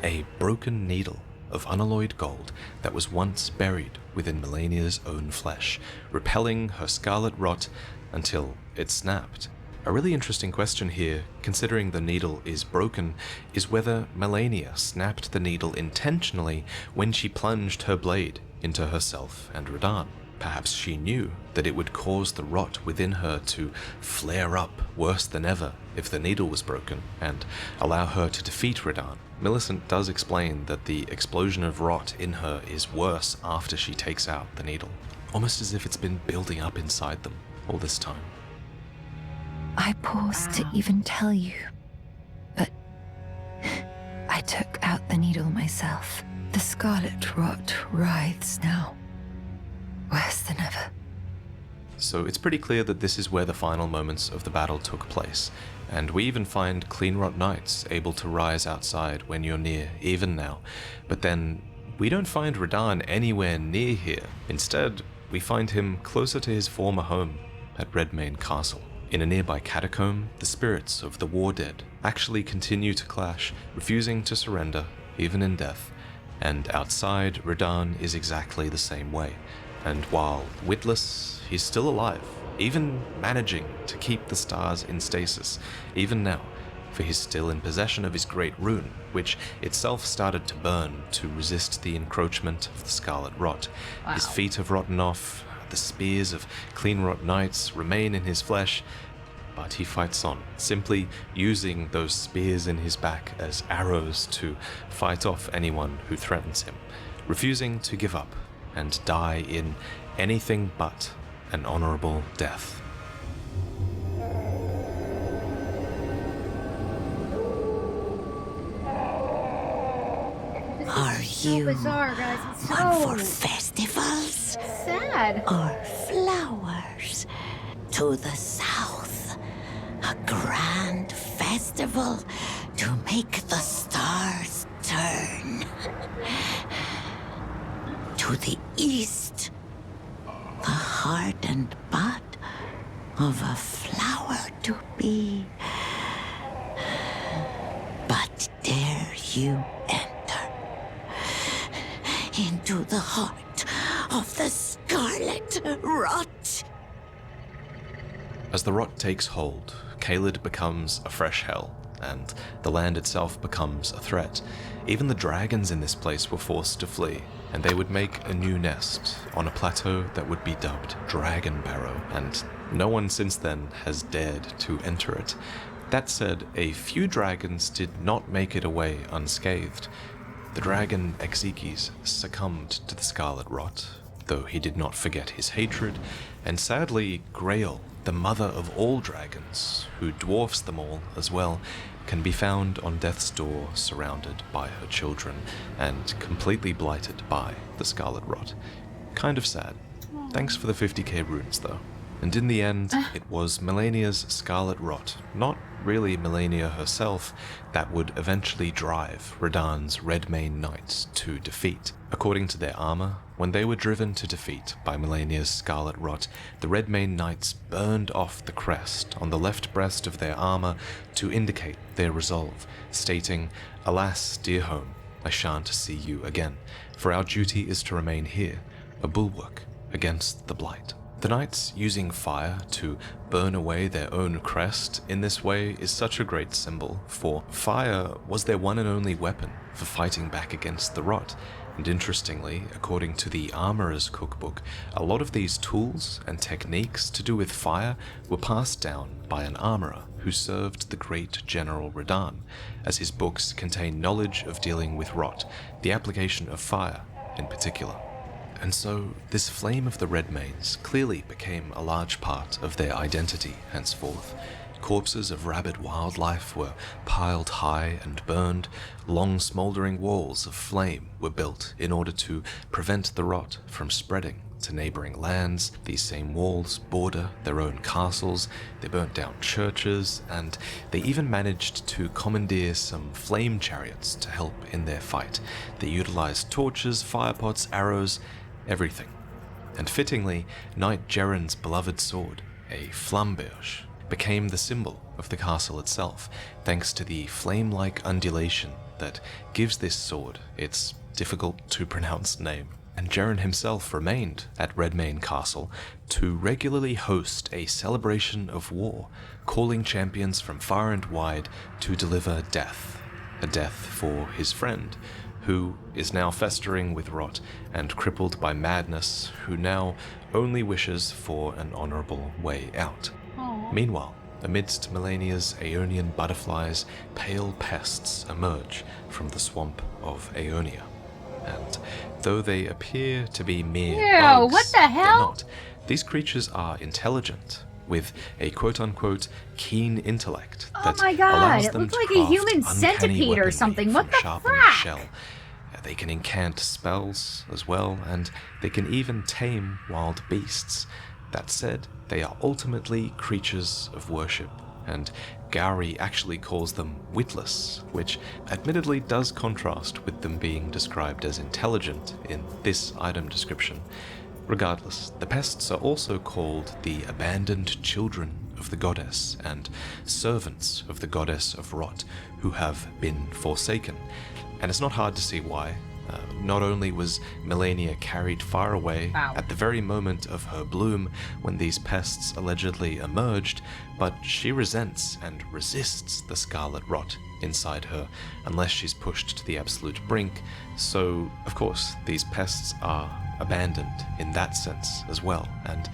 a broken needle of unalloyed gold that was once buried within Malenia's own flesh, repelling her Scarlet Rot until it snapped. A really interesting question here, considering the needle is broken, is whether Malenia snapped the needle intentionally when she plunged her blade into herself and Radahn. Perhaps she knew that it would cause the rot within her to flare up worse than ever if the needle was broken, and allow her to defeat Radahn. Millicent does explain that the explosion of rot in her is worse after she takes out the needle. almost as if it's been building up inside them all this time. I paused to even tell you, but I took out the needle myself. The Scarlet Rot writhes now, worse than ever. So it's pretty clear that this is where the final moments of the battle took place, and we even find Clean Rot Knights able to rise outside when you're near, even now. But then we don't find Radahn anywhere near here. Instead, we find him closer to his former home at Redmane Castle. In a nearby catacomb, the spirits of the war dead actually continue to clash, refusing to surrender, even in death. And outside, Radahn is exactly the same way. And while witless, he's still alive, even managing to keep the stars in stasis, even now, for he's still in possession of his great rune, which itself started to burn to resist the encroachment of the Scarlet Rot. Wow. His feet have rotten off, the spears of Clean Rot Knights remain in his flesh, but he fights on, simply using those spears in his back as arrows to fight off anyone who threatens him, refusing to give up and die in anything but an honorable death. Are So you bizarre, guys. It's one for so festivals sad. or flowers? To the south, a grand festival to make the stars turn. To the east, the heart and bud of a flower to be. But dare you enter into the heart of the Scarlet Rot? As the rot takes hold, Caelid becomes a fresh hell, and the land itself becomes a threat. Even the dragons in this place were forced to flee, and they would make a new nest on a plateau that would be dubbed Dragon Barrow, and no one since then has dared to enter it. That said, a few dragons did not make it away unscathed. The dragon Exekis succumbed to the Scarlet Rot, though he did not forget his hatred, and sadly, Grail, the mother of all dragons, who dwarfs them all as well, can be found on death's door surrounded by her children and completely blighted by the Scarlet Rot. Kind of sad. Thanks for the 50k runes though. And in the end, it was Melania's Scarlet Rot, not really Malenia herself, that would eventually drive Radahn's Redmane Knights to defeat. According to their armor, when they were driven to defeat by Melania's Scarlet Rot, the Redmane Knights burned off the crest on the left breast of their armor to indicate their resolve, stating, "Alas, dear home, I shan't see you again, for our duty is to remain here, a bulwark against the blight." The knights using fire to burn away their own crest in this way is such a great symbol, for fire was their one and only weapon for fighting back against the rot. And interestingly, according to the Armorer's Cookbook, a lot of these tools and techniques to do with fire were passed down by an armorer who served the great General Radahn, as his books contain knowledge of dealing with rot, the application of fire in particular. And so, this flame of the Redmanes clearly became a large part of their identity henceforth. Corpses of rabid wildlife were piled high and burned. Long smouldering walls of flame were built in order to prevent the rot from spreading to neighboring lands. These same walls border their own castles. They burnt down churches, and they even managed to commandeer some flame chariots to help in their fight. They utilized torches, firepots, arrows, everything. And fittingly, Knight Gerran's beloved sword, a flamberge, became the symbol of the castle itself, thanks to the flame-like undulation that gives this sword its difficult-to-pronounce name. And Gerran himself remained at Redmane Castle to regularly host a celebration of war, calling champions from far and wide to deliver death, a death for his friend, who is now festering with rot and crippled by madness, who now only wishes for an honorable way out. Aww. Meanwhile, amidst Melania's Aeonian butterflies, pale pests emerge from the swamp of Aeonia. and though they appear to be mere Ew, bugs, what the they're hell? not. These creatures are intelligent, with a quote-unquote keen intellect Oh that my God, allows it them looks to like a craft human uncanny centipede or weaponry something. What from the sharpened frack? shell. They can incant spells as well, and they can even tame wild beasts. That said, they are ultimately creatures of worship, and Gowry actually calls them witless, which admittedly does contrast with them being described as intelligent in this item description. Regardless, the pests are also called the abandoned children of the goddess and servants of the goddess of Rot, who have been forsaken. And it's not hard to see why. Not only was Malenia carried far away at the very moment of her bloom when these pests allegedly emerged, but she resents and resists the Scarlet Rot inside her unless she's pushed to the absolute brink. So, of course, these pests are abandoned in that sense as well. And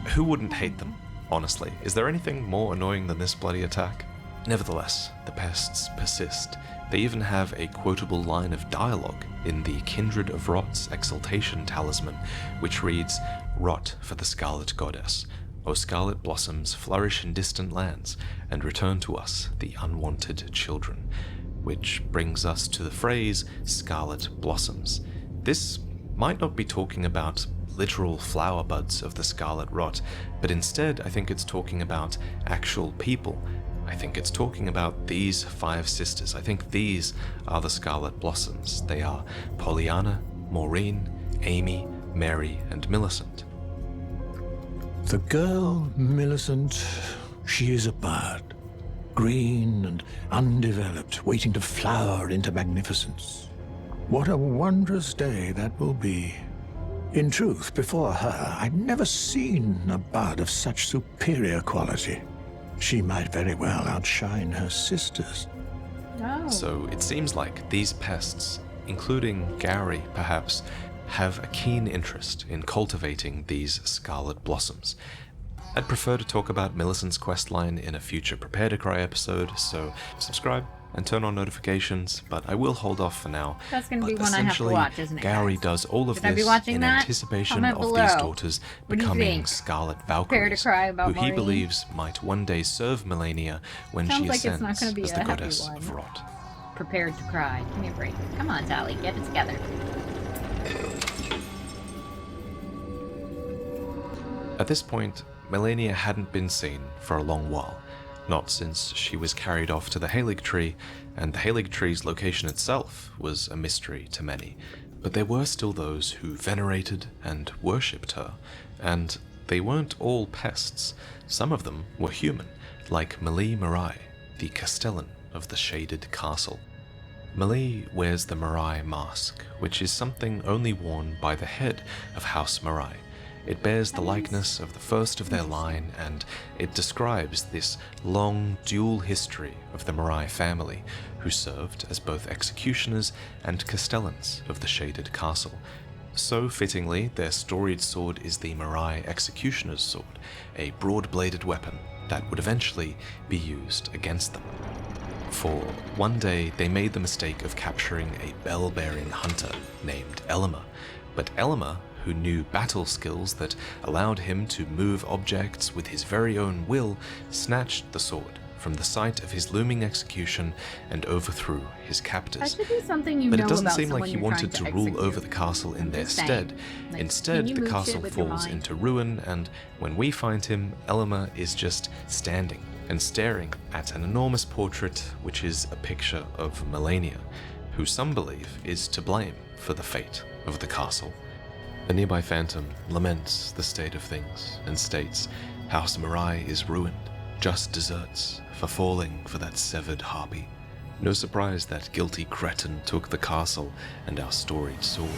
who wouldn't hate them, honestly? Is there anything more annoying than this bloody attack? Nevertheless, the pests persist. They even have a quotable line of dialogue in the Kindred of Rot's exaltation talisman, which reads, "Rot for the Scarlet Goddess. O scarlet blossoms, flourish in distant lands, and return to us the unwanted children." Which brings us to the phrase, scarlet blossoms. This might not be talking about literal flower buds of the Scarlet Rot, but instead I think it's talking about actual people. I think it's talking about these 5 sisters. I think these are the Scarlet Blossoms. They are Pollyanna, Maureen, Amy, Mary, and Millicent. The girl, Millicent, she is a bud. Green and undeveloped, waiting to flower into magnificence. What a wondrous day that will be. In truth, before her, I'd never seen a bud of such superior quality. She might very well outshine her sisters. So it seems like these pests, including Gowry perhaps, have a keen interest in cultivating these scarlet blossoms. I'd prefer to talk about Millicent's questline in a future Prepare to Cry episode, so subscribe and turn on notifications, but I will hold off for now. That's going to be But one I have to essentially, watch, isn't it, Gowry guys? does all of Should I be this watching in that? anticipation Comment of below. these daughters What do you becoming think? Scarlet Prepare Valkyries, to cry about who he Maureen? believes might one day serve Malenia when Sounds she like it's not ascends gonna be as a the happy goddess one. of Rot. Prepared to cry. Give me a break. Come on, Tally, get it together. At this point, Malenia hadn't been seen for a long while, not since she was carried off to the Halig Tree, and the Halig Tree's location itself was a mystery to many. But there were still those who venerated and worshipped her, and they weren't all pests. Some of them were human, like Malie Marai, the Castellan of the Shaded Castle. Malie wears the Marai mask, which is something only worn by the head of House Marai. It bears the likeness of the first of their line, and it describes this long dual history of the Marai family, who served as both executioners and castellans of the Shaded Castle. So fittingly, their storied sword is the Marai Executioner's Sword, a broad-bladed weapon that would eventually be used against them. For one day, they made the mistake of capturing a bell-bearing hunter named Elima, but Elima, who knew battle skills that allowed him to move objects with his very own will, snatched the sword from the site of his looming execution and overthrew his captors. That should be something you But know it doesn't about seem like someone he you're wanted trying to rule execute. over the castle in I'm their just saying. stead. Like, Instead, can you the move castle shit with your falls mind? into ruin, and when we find him, Elima is just standing and staring at an enormous portrait which is a picture of Malenia, who some believe is to blame for the fate of the castle. A nearby phantom laments the state of things and states, "House Marai is ruined, just deserts for falling for that severed harpy. No surprise that guilty cretin took the castle and our storied sword."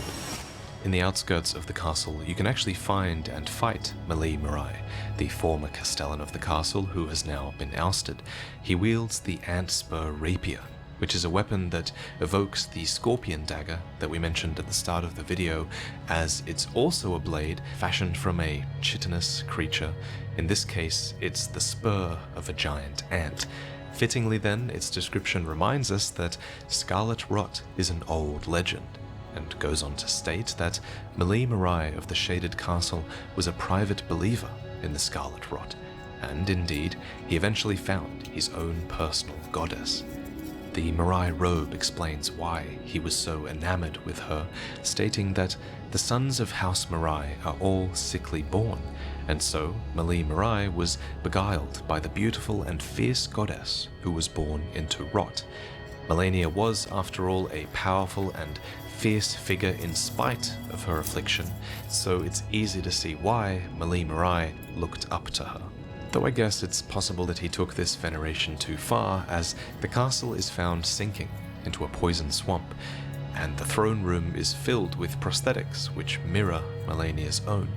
In the outskirts of the castle, you can actually find and fight Malie Marai, the former castellan of the castle who has now been ousted. He wields the ant spur rapier, which is a weapon that evokes the scorpion dagger that we mentioned at the start of the video, as it's also a blade fashioned from a chitinous creature. In this case, it's the spur of a giant ant. Fittingly then, its description reminds us that Scarlet Rot is an old legend. and goes on to state that Malenia of the Shaded Castle was a private believer in the Scarlet Rot, and indeed, he eventually found his own personal goddess. The Mirai robe explains why he was so enamored with her, stating that the sons of House Mirai are all sickly born, and so Mirai was beguiled by the beautiful and fierce goddess who was born into Rot. Malenia was, after all, a powerful and fierce figure in spite of her affliction, so it's easy to see why Mirai looked up to her. Though I guess it's possible that he took this veneration too far, as the castle is found sinking into a poison swamp, and the throne room is filled with prosthetics which mirror Malenia's own.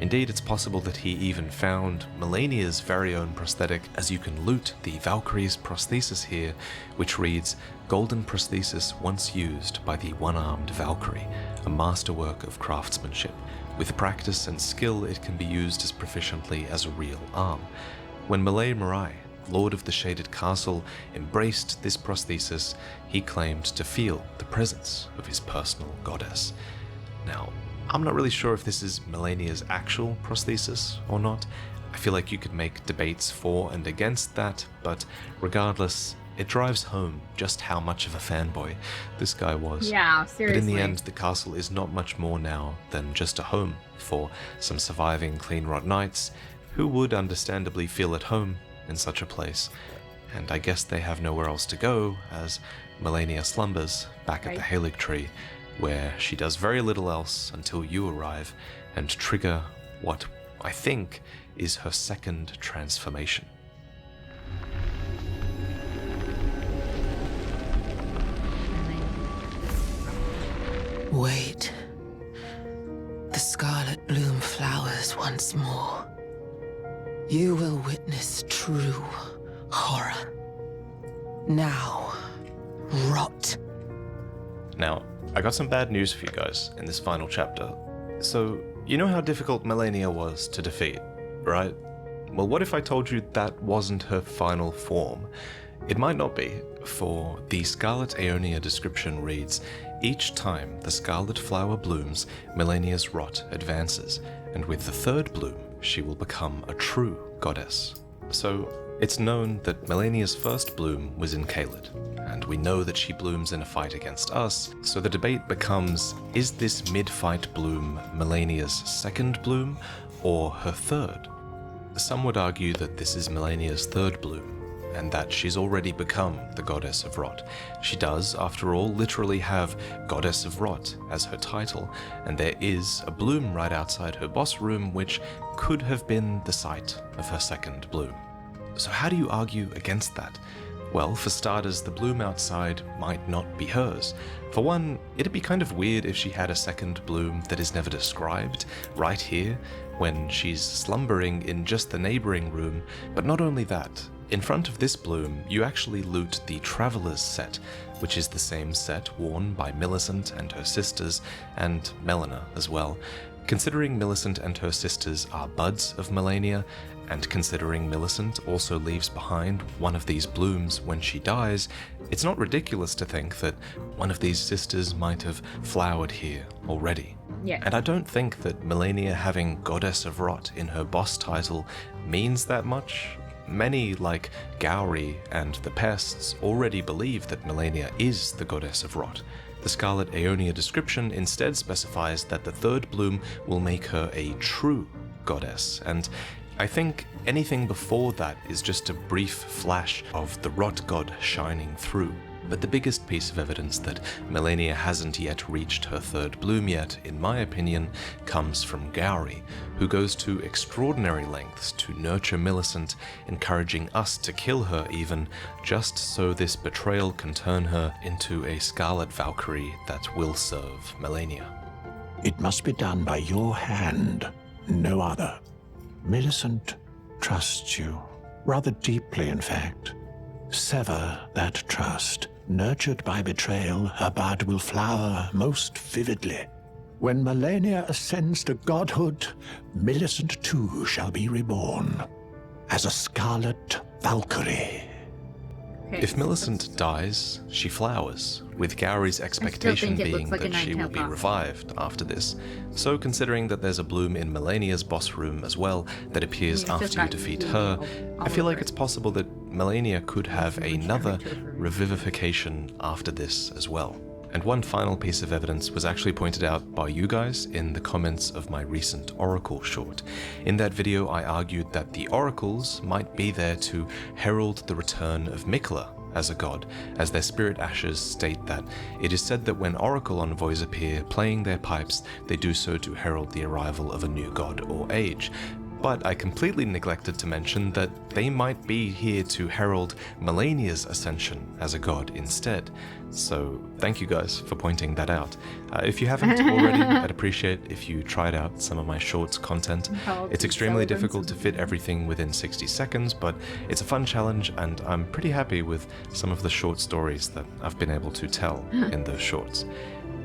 Indeed, it's possible that he even found Malenia's very own prosthetic, as you can loot the Valkyrie's prosthesis here, which reads, "Golden prosthesis once used by the one-armed Valkyrie, a masterwork of craftsmanship. With practice and skill, it can be used as proficiently as a real arm." When Mirai, Lord of the Shaded Castle, embraced this prosthesis, he claimed to feel the presence of his personal goddess. Now, I'm not really sure if this is Malenia's actual prosthesis or not. I feel like you could make debates for and against that, but regardless, it drives home just how much of a fanboy this guy was. Yeah, seriously. But in the end, the castle is not much more now than just a home for some surviving Clean Rot knights who would understandably feel at home in such a place. And I guess they have nowhere else to go, as Malenia slumbers back at the Halig Tree, where she does very little else until you arrive and trigger what I think is her second transformation. Wait. The scarlet bloom flowers once more. You will witness true horror. Now, rot. Now, I got some bad news for you guys in this final chapter. So, you know how difficult Malenia was to defeat, right? Well, what if I told you that wasn't her final form? It might not be, for the Scarlet Aeonia description reads, "Each time the scarlet flower blooms, Malenia's rot advances, and with the third bloom, she will become a true goddess." So, it's known that Malenia's first bloom was in Caelid, and we know that she blooms in a fight against us, so the debate becomes, is this mid-fight bloom Malenia's second bloom, or her third? Some would argue that this is Malenia's third bloom, and that she's already become the Goddess of Rot. She does, after all, literally have Goddess of Rot as her title, and there is a bloom right outside her boss room which could have been the site of her second bloom. So how do you argue against that? Well, for starters, the bloom outside might not be hers. For one, it'd be kind of weird if she had a second bloom that is never described, right here, when she's slumbering in just the neighboring room. But not only that, in front of this bloom, you actually loot the Traveler's set, which is the same set worn by Millicent and her sisters, and Melania as well. Considering Millicent and her sisters are buds of Malenia, and considering Millicent also leaves behind one of these blooms when she dies, it's not ridiculous to think that one of these sisters might have flowered here already. Yeah. And I don't think that Malenia having Goddess of Rot in her boss title means that much. Many, like Gowrie and the Pests, already believe that Malenia is the Goddess of Rot. The Scarlet Aeonia description instead specifies that the third bloom will make her a true goddess, and I think anything before that is just a brief flash of the Rot god shining through. But the biggest piece of evidence that Malenia hasn't yet reached her third bloom yet, in my opinion, comes from Gowrie, who goes to extraordinary lengths to nurture Millicent, encouraging us to kill her even, just so this betrayal can turn her into a Scarlet Valkyrie that will serve Malenia. It must be done by your hand, no other. Millicent trusts you, rather deeply in fact. Sever that trust. Nurtured by betrayal, her bud will flower most vividly. When Malenia ascends to godhood, Millicent too shall be reborn as a Scarlet Valkyrie. Okay. If Millicent dies, she flowers, with Gowry's expectation think it being looks like a that she will nine-tailed be fox. revived after this. So considering that there's a bloom in Melania's boss room as well that appears Yeah, it's just after you got defeat blue her, all I feel like over it's it. possible that Melania could have It's much another damage over it. revivification after this as well. And one final piece of evidence was actually pointed out by you guys in the comments of my recent Oracle short. In that video, I argued that the Oracles might be there to herald the return of Mikla as a god, as their spirit ashes state that it is said that when Oracle envoys appear playing their pipes, they do so to herald the arrival of a new god or age. But I completely neglected to mention that they might be here to herald Melania's ascension as a god instead. So thank you guys for pointing that out. If you haven't already, I'd appreciate if you tried out some of my shorts content. It's extremely difficult to fit everything within 60 seconds, but it's a fun challenge and I'm pretty happy with some of the short stories that I've been able to tell in those shorts.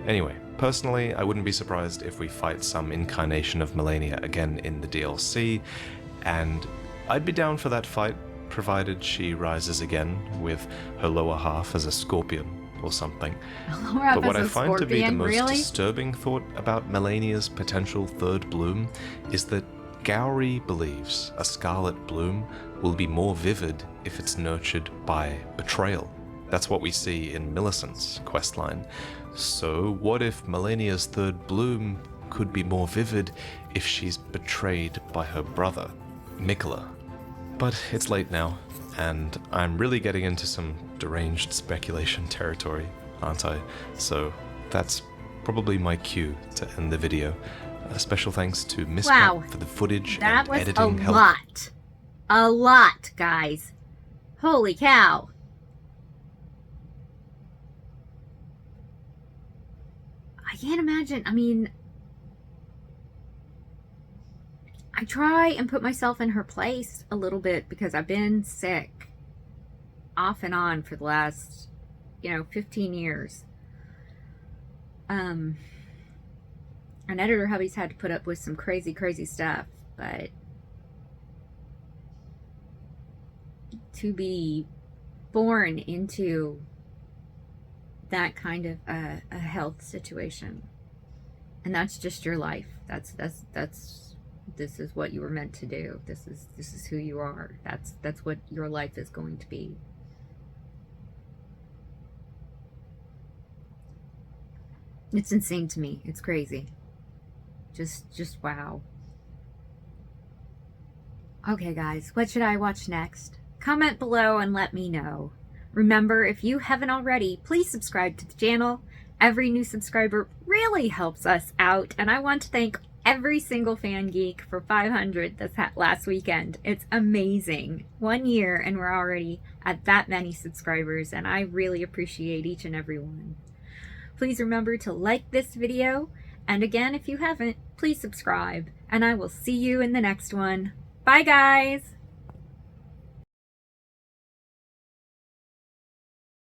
Anyway, personally, I wouldn't be surprised if we fight some incarnation of Malenia again in the DLC, and I'd be down for that fight, provided she rises again with her lower half as a scorpion or something. But what I find to be the most disturbing thought about Melania's potential third bloom is that Gowry believes a scarlet bloom will be more vivid if it's nurtured by betrayal. That's what we see in Millicent's questline. So what if Melania's third bloom could be more vivid if she's betrayed by her brother, Mikla? But it's late now, and I'm really getting into some deranged speculation territory, aren't I? So that's probably my cue to end the video. A special thanks to Miss Wow. Cat for the footage That and was editing a help. lot. A lot, guys. Holy cow. I can't imagine. I mean, I try and put myself in her place a little bit because I've been sick off and on for the last, 15 years. And editor hubby's had to put up with some crazy, crazy stuff, but to be born into that kind of a health situation, and that's just your life. This is what you were meant to do. This is who you are. That's what your life is going to be. It's insane to me. It's crazy. Just wow. Okay, guys, what should I watch next? Comment below and let me know. Remember, if you haven't already, please subscribe to the channel. Every new subscriber really helps us out, and I want to thank every single fan geek for 500 this last weekend. It's amazing. 1 year and we're already at that many subscribers, and I really appreciate each and every one. Please remember to like this video, and again, if you haven't, please subscribe, and I will see you in the next one. Bye, guys!